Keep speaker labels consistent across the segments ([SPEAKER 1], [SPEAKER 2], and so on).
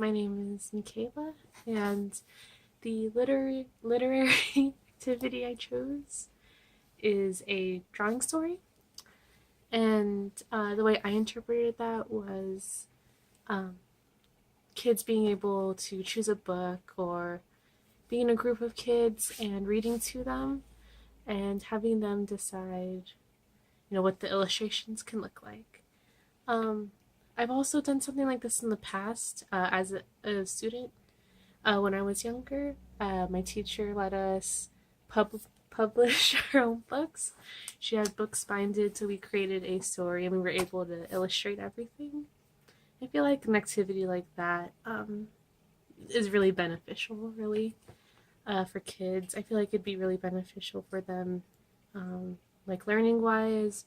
[SPEAKER 1] my name is Michaela, and the literary activity I chose is a drawing story. And the way I interpreted that was um, kids being able to choose a book or being in a group of kids and reading to them and having them decide, what the illustrations can look like. Um, I've also done something like this in the past as a student. When I was younger, my teacher let us publish our own books. She had books binded, so we created a story and we were able to illustrate everything. I feel like an activity like that is really beneficial, really, for kids. I feel like it'd be really beneficial for them, like learning wise.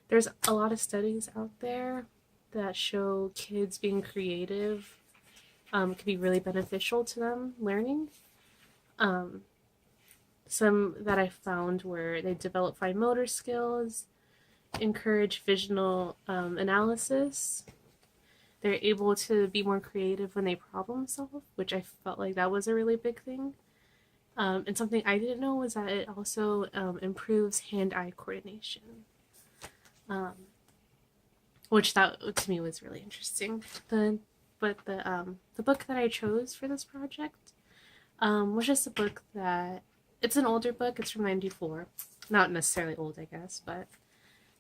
[SPEAKER 1] There's a lot of studies out there that show kids being creative can be really beneficial to them learning. Um, some that I found were they develop fine motor skills, encourage visual analysis. They're able to be more creative when they problem solve, which I felt like that was a really big thing. And something I didn't know was that it also improves hand-eye coordination, um, which that to me was really interesting. The book that I chose for this project was just a book that it's an older book. It's from '94, not necessarily old, I guess, but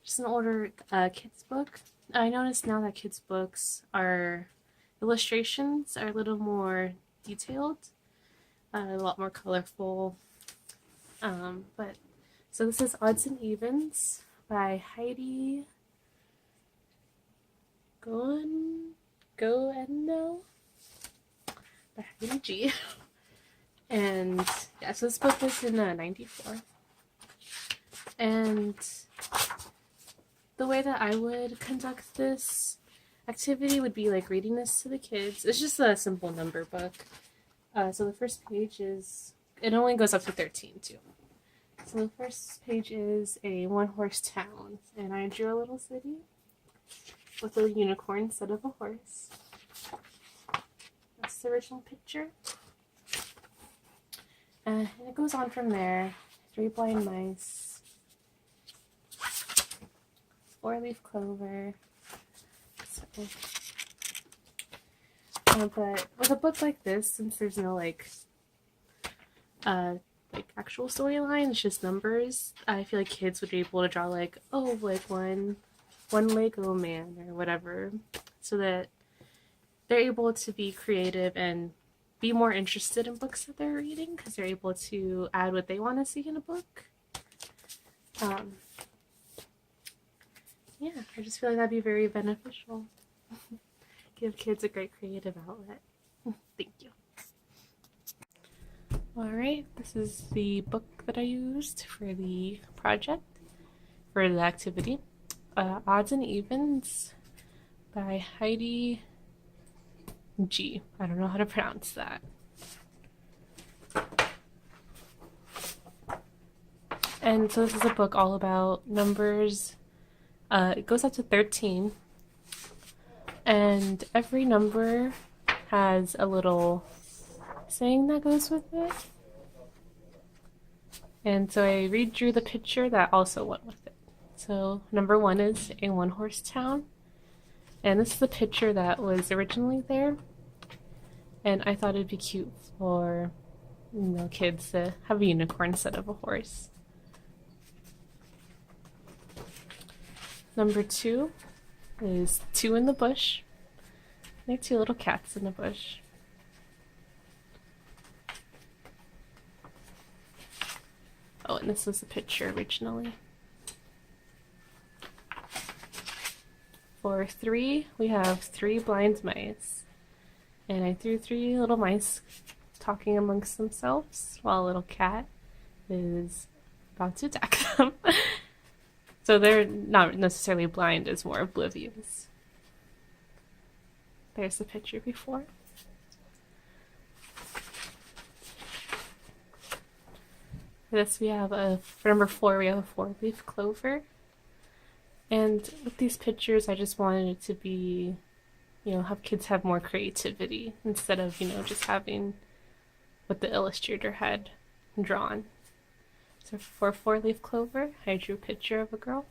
[SPEAKER 1] just an older kids book. I noticed now that kids books are illustrations are a little more detailed, a lot more colorful. But so this is Odds and Evens by Heidi Goenno by Heidi G. And yeah, so this book was in '94. And the way that I would conduct this activity would be like reading this to the kids. It's just a simple number book. So the first page is, it only goes up to 13 too. So the first page is a one-horse town, and I drew a little city with a unicorn instead of a horse. That's the original picture. And it goes on from there. 3 blind mice, 4-leaf clover. So, but with a book like this, since there's no like actual storyline, it's just numbers. I feel like kids would be able to draw like one Lego man or whatever, so that they're able to be creative and be more interested in books that they're reading because they're able to add what they want to see in a book. Yeah, I just feel like that'd be very beneficial. Give kids a great creative outlet. Thank you. Alright, this is the book that I used for the project, for the activity. Odds and Evens by Heidi G. I don't know how to pronounce that. And so this is a book all about numbers. It goes up to 13. And every number has a little saying that goes with it. And so I redrew the picture that also went with it. So number 1 is a one-horse town. And this is the picture that was originally there. And I thought it'd be cute for kids to have a unicorn instead of a horse. Number 2 is 2 in the bush. There are 2 little cats in the bush. Oh, and this was the picture originally. For 3, we have 3 blind mice. And I threw 3 little mice talking amongst themselves while a little cat is about to attack them. So they're not necessarily blind, it's more oblivious. There's the picture before. For this we have for number 4 we have a 4-leaf clover. And with these pictures I just wanted it to be have kids have more creativity instead of, just having what the illustrator had drawn. So for four-leaf clover, I drew a picture of a girl.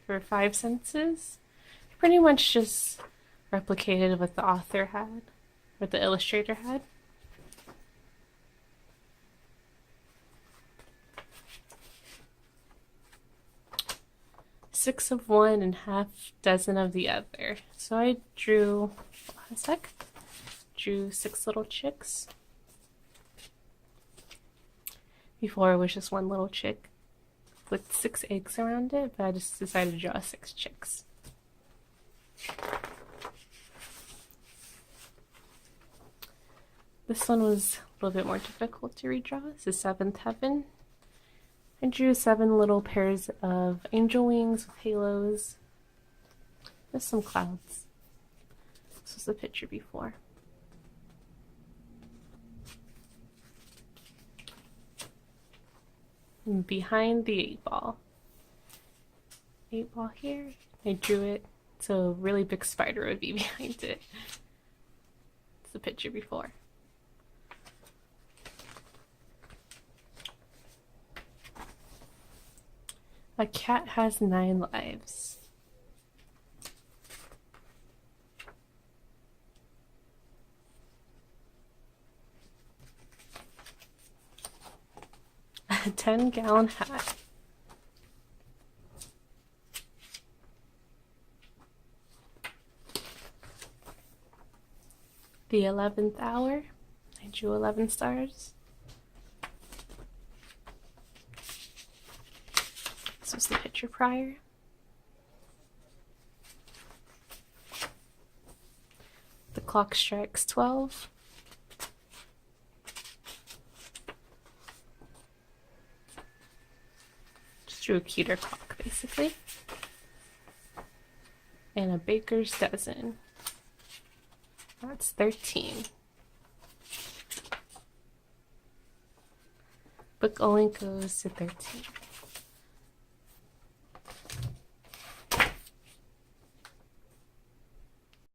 [SPEAKER 1] For five senses, I pretty much just replicated what the author had, what the illustrator had. Six of one and half dozen of the other. So I drew, drew six little chicks. Before it was just one little chick with 6 eggs around it, but I just decided to draw 6 chicks. This one was a little bit more difficult to redraw. It's the seventh heaven. I drew 7 little pairs of angel wings with halos with some clouds. This was the picture before. And behind the 8-ball. 8-ball here. I drew it so a really big spider would be behind it. It's the picture before. A cat has 9 lives. A 10-gallon hat. The 11th hour. I drew 11 stars. This was the picture prior. The clock strikes 12. Just drew a cuter clock, basically. And a baker's dozen. That's 13. Book only goes to 13.